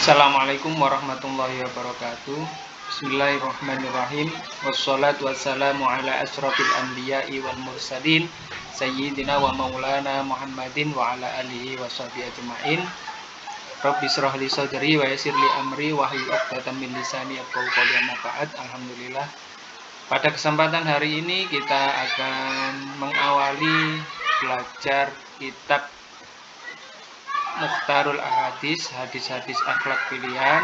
Assalamualaikum warahmatullahi wabarakatuh. Bismillahirrahmanirrahim. Wassalatu wassalamu ala asrofil anbiya'i wal mursalin Sayyidina wa maulana Muhammadin wa ala alihi wa sahbihi ajma'in. Rabbi shrah li sadri wa yassir li amri wahlul 'uqdatam min lisani yafqahu qawli. Amma ba'd. Alhamdulillah. Pada kesempatan hari ini kita akan mengawali belajar kitab Mukhtarul Ahadis, hadis-hadis akhlak pilihan,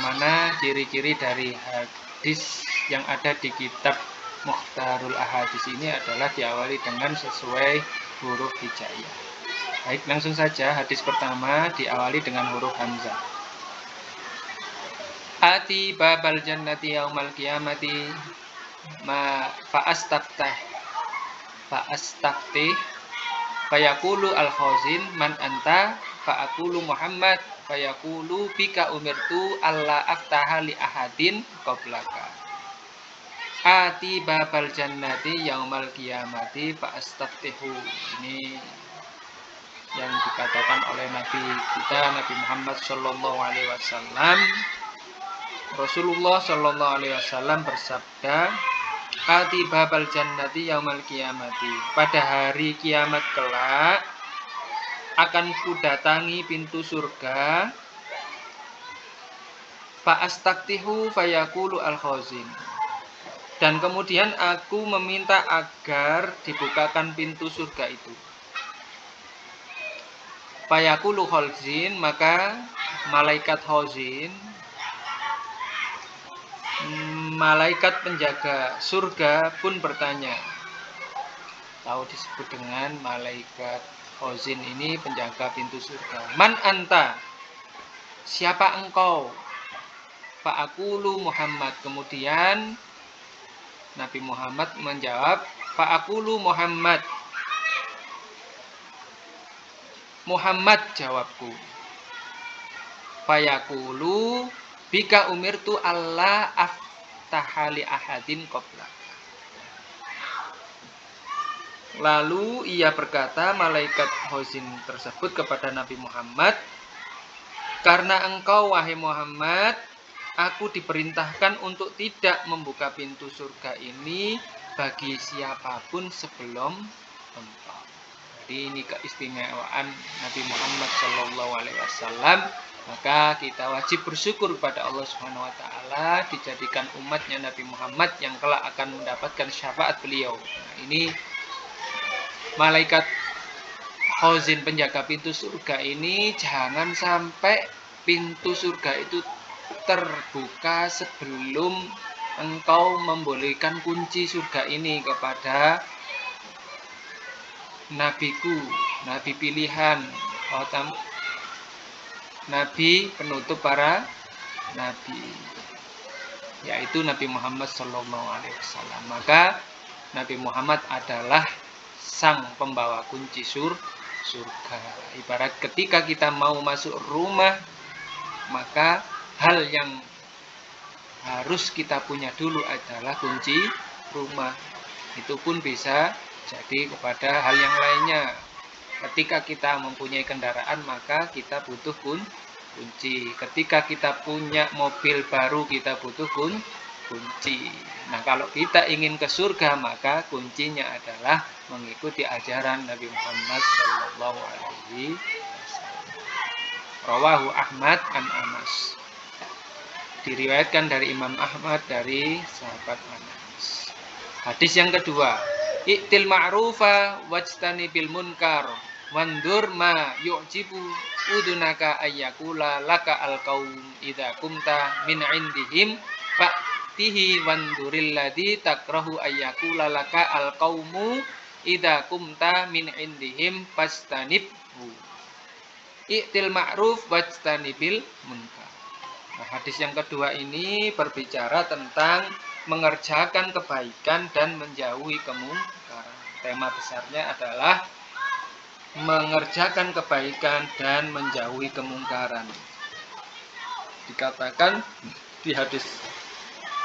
mana ciri-ciri dari hadis yang ada di kitab Mukhtarul Ahadis ini adalah diawali dengan sesuai huruf hijaiyah. Baik, langsung saja hadis pertama diawali dengan huruf hamzah. Ati babal jannati yaumal qiyamati ma fa'astaftih fayaqulu al-khazin man anta fa'aqulu Muhammad fayaqulu bika umirtu alla aftaha li ahadin qablaka. Ati babal jannati yaumal qiyamati fa'astaftihu. Ini yang dikatakan oleh Nabi kita, Nabi Muhammad sallallahu alaihi wasallam. Rasulullah sallallahu alaihi wasallam bersabda, Ati babal jannati yaumal qiyamati. Pada hari kiamat kelak akan kudatangi pintu surga. Fa'astaktihu fayaqulu al-khazin. Dan kemudian aku meminta agar dibukakan pintu surga itu. Fayaqulu khazin, maka malaikat khazin, malaikat penjaga surga pun bertanya. Tahu disebut dengan malaikat khazin ini penjaga pintu surga. Man anta? Siapa engkau? Fa'aqulu Muhammad. Kemudian Nabi Muhammad menjawab, Fa'aqulu Muhammad. Muhammad jawabku. Fayaqulu bika umirtu alla aftaha li ahadin qablak. Lalu ia berkata, malaikat khazin tersebut kepada Nabi Muhammad, karena engkau wahai Muhammad, aku diperintahkan untuk tidak membuka pintu surga ini bagi siapapun sebelum engkau. Jadi ini keistimewaan Nabi Muhammad SAW. Maka kita wajib bersyukur kepada Allah Subhanahu wa taala dijadikan umatnya Nabi Muhammad yang kelak akan mendapatkan syafaat beliau. Nah, ini malaikat khazin penjaga pintu surga ini jangan sampai pintu surga itu terbuka sebelum engkau membolehkan kunci surga ini kepada nabiku, nabi pilihan, nabi penutup para nabi, yaitu Nabi Muhammad SAW. Maka Nabi Muhammad adalah sang pembawa kunci surga. Ibarat ketika kita mau masuk rumah, maka hal yang harus kita punya dulu adalah kunci rumah. Itu pun bisa jadi kepada hal yang lainnya. Ketika kita mempunyai kendaraan, maka kita butuh kunci. Ketika kita punya mobil baru, kita butuh kunci. Nah, kalau kita ingin ke surga, maka kuncinya adalah mengikuti ajaran Nabi Muhammad sallallahu alaihi wasallam. Rawahu Ahmad an Anas. Diriwayatkan dari Imam Ahmad dari sahabat Anas. Hadis yang kedua, I'til ma'rufa wajtanibil munkar wandur ma yu'jibu udunaka ayyakula laka alqaum idza kumta min indihim fa'tihi wanduril ladzi takrahu ayyakula laka alqaumu idza kumta min indihim fastanibhu. I'til ma'ruf wajtanibil munkar. Nah, hadis yang kedua ini berbicara tentang mengerjakan kebaikan dan menjauhi kemungkaran. Tema besarnya adalah mengerjakan kebaikan dan menjauhi kemungkaran. Dikatakan di hadis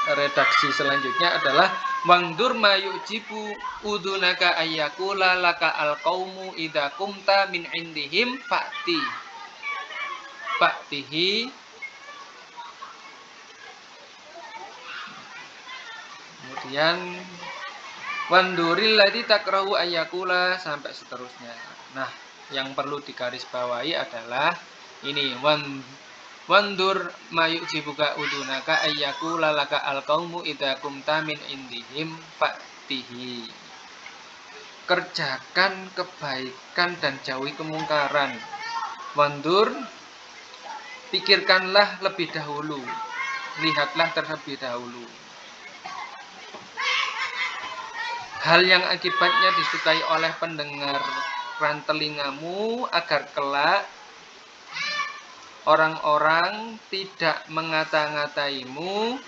redaksi selanjutnya adalah Wangdur ma yu'jibu udunaka ayyakula laka alqaumu idza kumta min indihim fa'tihi Kemudian wanduril ladzi takrahu ayyakula sampai seterusnya. Nah, yang perlu digarisbawahi adalah ini wandur mayuk jibuka udunaka ayyakula laka alqaumu idza kumta min indihim fa'tihi. Kerjakan kebaikan dan jauhi kemungkaran. Wandur, pikirkanlah lebih dahulu, lihatlah terlebih dahulu hal yang akibatnya disukai oleh pendengar telingamu, agar kelak orang-orang tidak mengata-ngataimu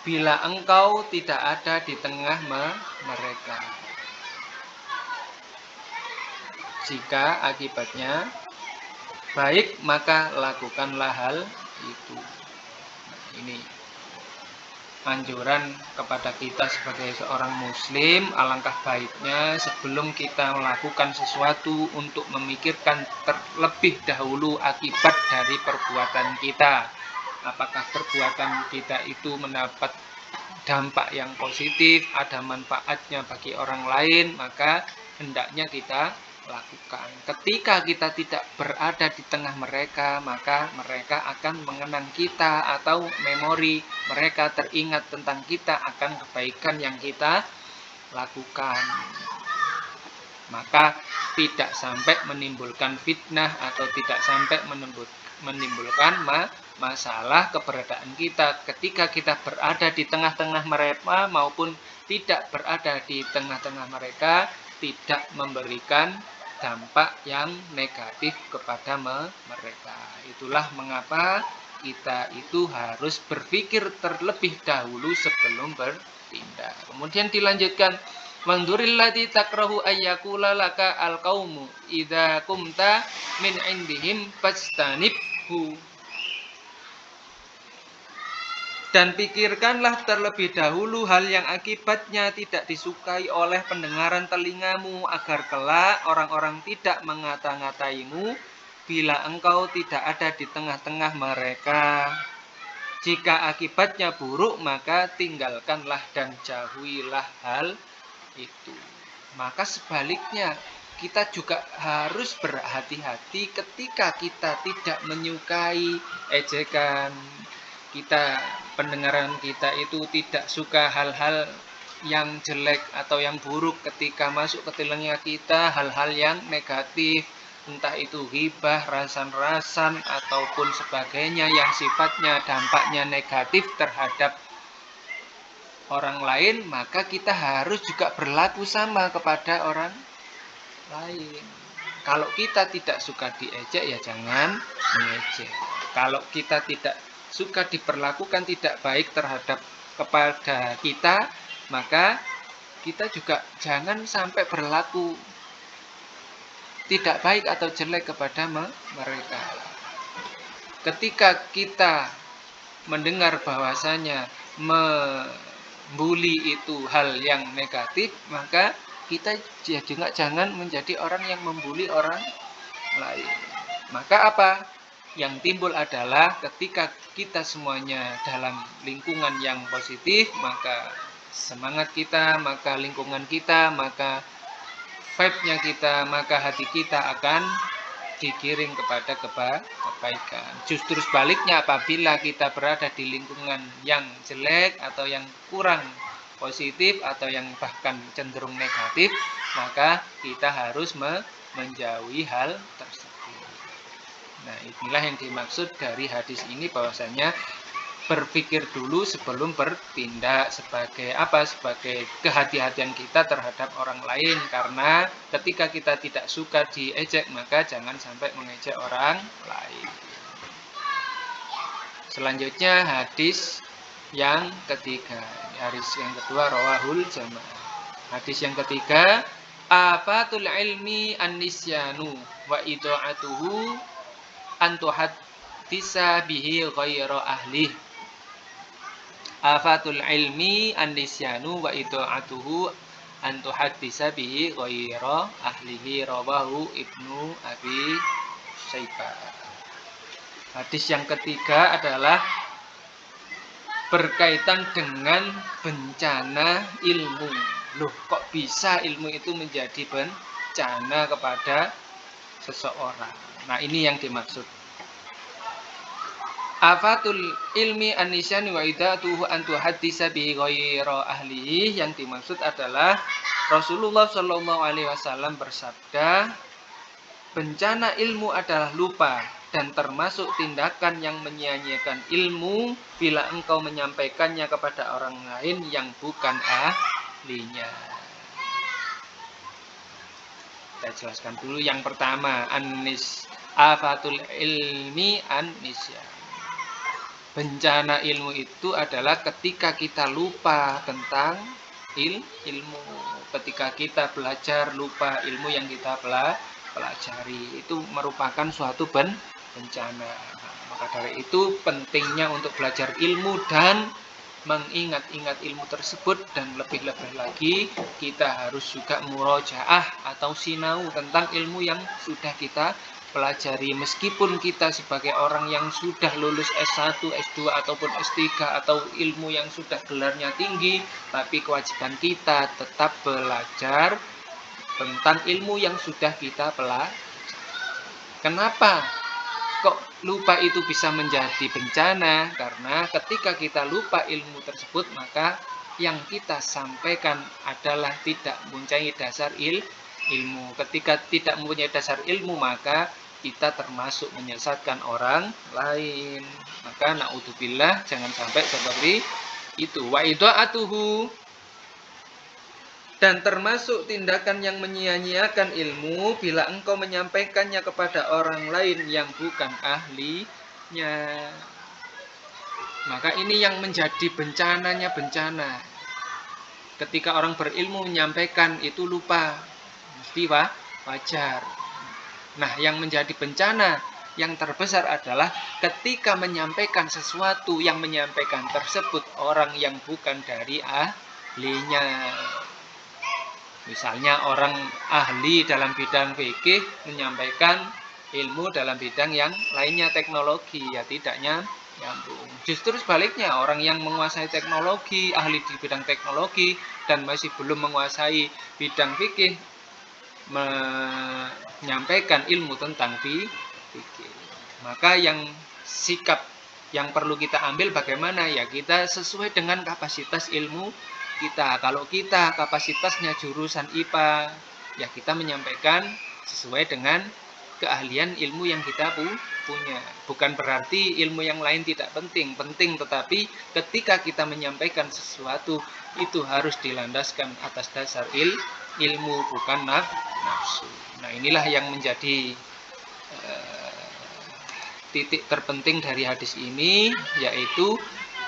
bila engkau tidak ada di tengah mereka. Jika akibatnya baik, maka lakukanlah hal itu. Ini anjuran kepada kita sebagai seorang muslim. Alangkah baiknya sebelum kita melakukan sesuatu untuk memikirkan terlebih dahulu akibat dari perbuatan kita. Apakah perbuatan kita itu mendapat dampak yang positif, ada manfaatnya bagi orang lain, maka hendaknya kita lakukan. Ketika kita tidak berada di tengah mereka, maka mereka akan mengenang kita, atau memori mereka teringat tentang kita akan kebaikan yang kita lakukan. Maka tidak sampai menimbulkan fitnah atau tidak sampai menimbulkan masalah keberadaan kita ketika kita berada di tengah-tengah mereka maupun tidak berada di tengah-tengah mereka, tidak memberikan dampak yang negatif kepada mereka. Itulah mengapa kita itu harus berpikir terlebih dahulu sebelum bertindak. Kemudian dilanjutkan, Manduril ladzi takrahu ayyakula laka alqaumu idza kumta min indihim fastanibhu. Dan pikirkanlah terlebih dahulu hal yang akibatnya tidak disukai oleh pendengaran telingamu, agar kelak orang-orang tidak mengata-ngataimu bila engkau tidak ada di tengah-tengah mereka. Jika akibatnya buruk, maka tinggalkanlah dan jauhilah hal itu. Maka sebaliknya, kita juga harus berhati-hati ketika kita tidak menyukai ejekan, pendengaran kita itu tidak suka hal-hal yang jelek atau yang buruk ketika masuk ke telinga kita, hal-hal yang negatif, entah itu ghibah, rasan-rasan ataupun sebagainya yang sifatnya dampaknya negatif terhadap orang lain, maka kita harus juga berlaku sama kepada orang lain. Kalau kita tidak suka diejek, ya jangan mengejek. Kalau kita tidak suka diperlakukan tidak baik kepada kita, maka kita juga jangan sampai berlaku tidak baik atau jelek kepada mereka. Ketika kita mendengar bahwasanya membuli itu hal yang negatif, maka kita juga jangan menjadi orang yang membuli orang lain. Maka apa yang timbul adalah ketika kita semuanya dalam lingkungan yang positif, maka semangat kita, maka lingkungan kita, maka vibe-nya kita, maka hati kita akan digiring kepada kebaikan. Justru sebaliknya, apabila kita berada di lingkungan yang jelek atau yang kurang positif atau yang bahkan cenderung negatif, maka kita harus menjauhi hal tersebut. Nah, inilah yang dimaksud dari hadis ini, bahwasanya berpikir dulu sebelum bertindak. Sebagai apa? Sebagai kehati-hatian kita terhadap orang lain, karena ketika kita tidak suka diejek, maka jangan sampai mengejek orang lain. Selanjutnya hadis yang ketiga, hadis yang kedua, rawahul jamaah. Hadis yang ketiga, afatul ilmi an-nisyanu wa ida'atuhu antuhaddisa bihi ghayra ahli. Afatul ilmi an-nisyanu wa ida'atuhu antuhaddisa bihi ghayra ahlihi, rawahu Ibnu Abi Syaibah. Hadis yang ketiga adalah berkaitan dengan bencana ilmu. Loh, kok bisa ilmu itu menjadi bencana kepada seseorang? Nah, ini yang dimaksud. Afatul ilmi an-nisyani wa idatuhu an tuhaddisa bi ghaira ahlihi, yang dimaksud adalah Rasulullah Shallallahu alaihi wasallam bersabda, bencana ilmu adalah lupa dan termasuk tindakan yang menyia-nyiakan ilmu bila engkau menyampaikannya kepada orang lain yang bukan ahlinya. Kita jelaskan dulu yang pertama, afatul ilmi an-nisyan. Bencana ilmu itu adalah ketika kita lupa tentang ilmu. Ketika kita belajar lupa ilmu yang kita pelajari, itu merupakan suatu bencana. Maka dari itu pentingnya untuk belajar ilmu dan mengingat-ingat ilmu tersebut, dan lebih-lebih lagi kita harus juga murojaah atau sinau tentang ilmu yang sudah kita pelajari. Meskipun kita sebagai orang yang sudah lulus S1, S2 ataupun S3 atau ilmu yang sudah gelarnya tinggi, tapi kewajiban kita tetap belajar tentang ilmu yang sudah kita pelajari. Kenapa kok lupa itu bisa menjadi bencana? Karena ketika kita lupa ilmu tersebut, maka yang kita sampaikan adalah tidak mempunyai dasar ilmu. Ketika tidak mempunyai dasar ilmu, maka kita termasuk menyesatkan orang lain. Maka naudzubillah, jangan sampai seperti itu. Wa idha'atuhu, dan termasuk tindakan yang menyia-nyiakan ilmu bila engkau menyampaikannya kepada orang lain yang bukan ahlinya. Maka ini yang menjadi bencananya bencana. Ketika orang berilmu menyampaikan itu lupa, mesti wajar. Nah, yang menjadi bencana yang terbesar adalah ketika menyampaikan sesuatu, yang menyampaikan tersebut orang yang bukan dari ahlinya. Misalnya orang ahli dalam bidang fikih menyampaikan ilmu dalam bidang yang lainnya, teknologi, ya tidak nyambung. Justru sebaliknya, orang yang menguasai teknologi, ahli di bidang teknologi dan masih belum menguasai bidang fikih menyampaikan ilmu tentang fikih. Maka yang sikap yang perlu kita ambil bagaimana? Ya kita sesuai dengan kapasitas ilmu kita. Kalau kita kapasitasnya jurusan IPA, ya kita menyampaikan sesuai dengan keahlian ilmu yang kita punya. Bukan berarti ilmu yang lain tidak penting, tetapi ketika kita menyampaikan sesuatu itu harus dilandaskan atas dasar ilmu, bukan nafsu. Nah, inilah yang menjadi titik terpenting dari hadis ini, yaitu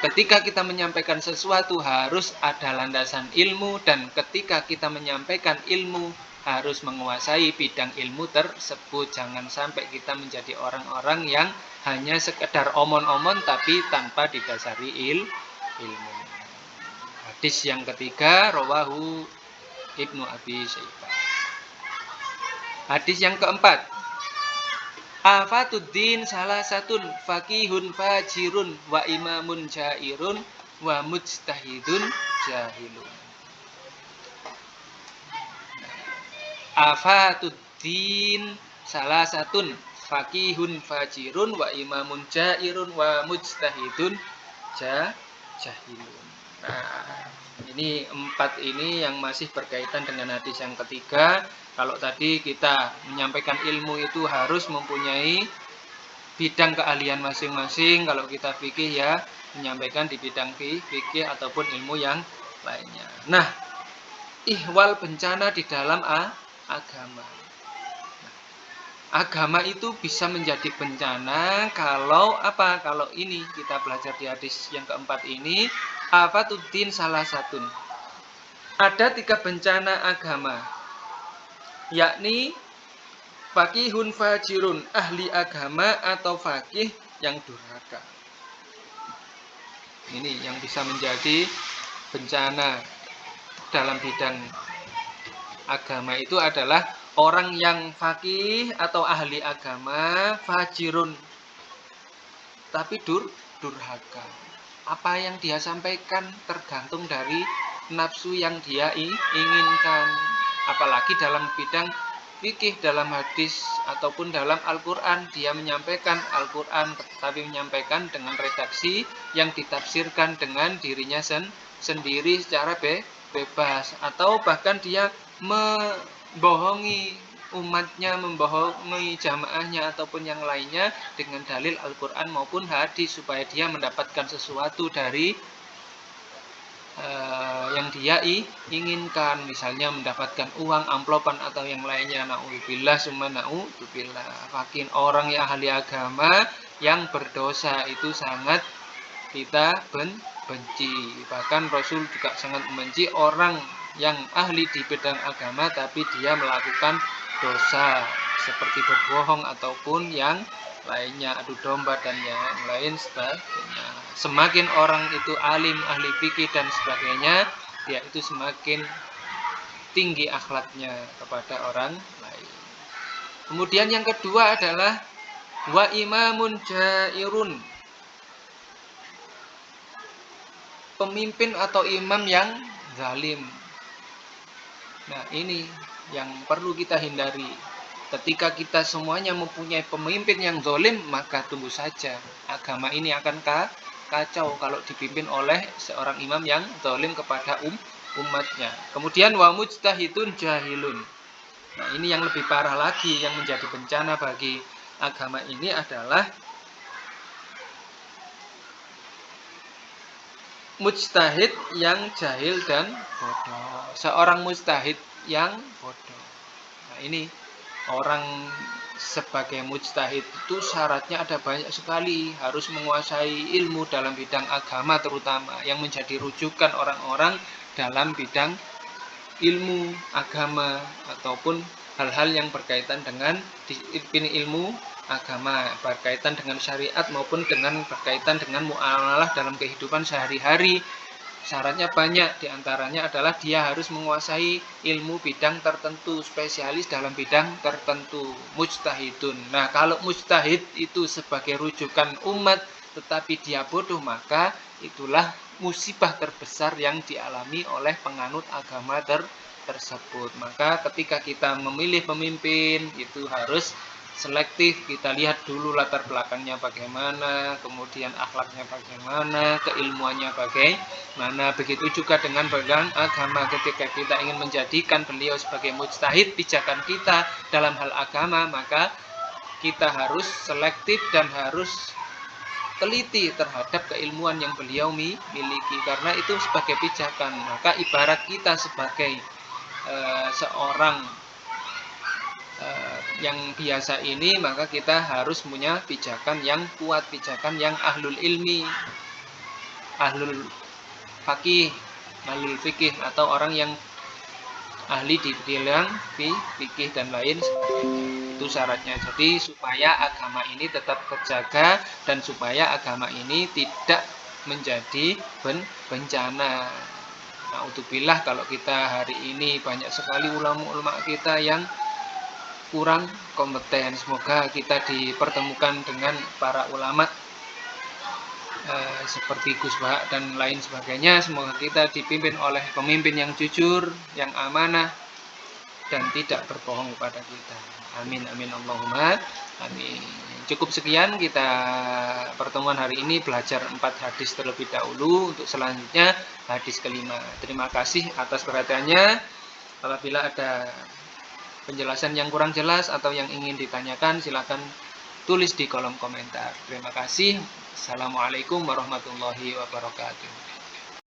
ketika kita menyampaikan sesuatu harus ada landasan ilmu, dan ketika kita menyampaikan ilmu harus menguasai bidang ilmu tersebut. Jangan sampai kita menjadi orang-orang yang hanya sekedar omon-omon tapi tanpa didasari ilmu. Hadis yang ketiga, rawahu Ibnu Abi Syaibah. Hadis yang keempat, afatuddin salasatun faqihun fajirun wa imamun jairun wa mujtahidun jahilun. Afatuddin salasatun faqihun fajirun wa imamun jairun wa mujtahidun jahilun. Nah, ini empat ini yang masih berkaitan dengan hadis yang ketiga. Kalau tadi kita menyampaikan ilmu itu harus mempunyai bidang keahlian masing-masing. Kalau kita fikih ya menyampaikan di bidang fikih ataupun ilmu yang lainnya. Nah, ihwal bencana di dalam agama. Agama itu bisa menjadi bencana kalau apa? Kalau ini kita belajar di hadis yang keempat ini, afatuddin salah satu. Ada 3 bencana agama, yakni faqihun fajirun, ahli agama atau faqih yang durhaka. Ini yang bisa menjadi bencana dalam bidang agama itu adalah orang yang faqih atau ahli agama, fajirun, tapi durhaka. apa yang dia sampaikan tergantung dari nafsu yang dia inginkan. Apalagi dalam bidang fikih, dalam hadis ataupun dalam Al-Quran, dia menyampaikan Al-Quran tetapi menyampaikan dengan redaksi yang ditafsirkan dengan dirinya sendiri secara bebas, atau bahkan dia membohongi umatnya, membohongi jamaahnya ataupun yang lainnya dengan dalil Al-Quran maupun hadis supaya dia mendapatkan sesuatu dari yang dia inginkan, misalnya mendapatkan uang, amplopan atau yang lainnya. Na'udzubillah summa na'udzubillah. Makin orang yang ahli agama yang berdosa itu sangat kita benci. Bahkan Rasul juga sangat membenci orang yang ahli di bidang agama tapi dia melakukan dosa seperti berbohong ataupun yang lainnya, adu domba dan yang lain sebagainya. Semakin orang itu alim, ahli fikih dan sebagainya, dia itu semakin tinggi akhlaknya kepada orang lain. Kemudian yang kedua adalah wa imamun jairun, pemimpin atau imam yang zalim. Nah, ini yang perlu kita hindari. Ketika kita semuanya mempunyai pemimpin yang zalim, maka tunggu saja agama ini akan kacau kalau dipimpin oleh seorang imam yang zalim kepada umatnya. Kemudian wa mujtahidun jahilun. Nah, ini yang lebih parah lagi, yang menjadi bencana bagi agama ini adalah mujtahid yang jahil dan bodoh. Seorang mujtahid yang bodoh. Nah, ini orang sebagai mujtahid itu syaratnya ada banyak sekali, harus menguasai ilmu dalam bidang agama terutama, yang menjadi rujukan orang-orang dalam bidang ilmu agama ataupun hal-hal yang berkaitan dengan disiplin ilmu agama, berkaitan dengan syariat maupun dengan berkaitan dengan muamalah dalam kehidupan sehari-hari. Syaratnya banyak, diantaranya adalah dia harus menguasai ilmu bidang tertentu, spesialis dalam bidang tertentu, mujtahidun. Nah, kalau mujtahid itu sebagai rujukan umat tetapi dia bodoh, maka itulah musibah terbesar yang dialami oleh penganut agama tersebut. Maka ketika kita memilih pemimpin itu harus selektif, kita lihat dulu latar belakangnya bagaimana, kemudian akhlaknya bagaimana, keilmuannya bagaimana. Begitu juga dengan bidang agama, ketika kita ingin menjadikan beliau sebagai mujtahid pijakan kita dalam hal agama, maka kita harus selektif dan harus teliti terhadap keilmuan yang beliau miliki, karena itu sebagai pijakan. Maka ibarat kita sebagai seorang yang biasa ini, maka kita harus punya pijakan yang kuat, pijakan yang ahlul ilmi, ahlul fakih, ahlul fikih, atau orang yang ahli di bidang fikih dan lain sebagainya. Itu syaratnya. Jadi supaya agama ini tetap terjaga dan supaya agama ini tidak menjadi bencana. Na'udzubillah kalau kita hari ini banyak sekali ulama-ulama kita yang kurang kompeten. Semoga kita dipertemukan dengan para ulama seperti Gus Bahak dan lain sebagainya. Semoga kita dipimpin oleh pemimpin yang jujur, yang amanah, dan tidak berbohong kepada kita. Amin, amin, Allahumma amin. Cukup sekian kita pertemuan hari ini, belajar 4 hadis terlebih dahulu. Untuk selanjutnya hadis kelima. Terima kasih atas perhatiannya. Apabila ada penjelasan yang kurang jelas atau yang ingin ditanyakan, silakan tulis di kolom komentar. Terima kasih. Assalamualaikum warahmatullahi wabarakatuh.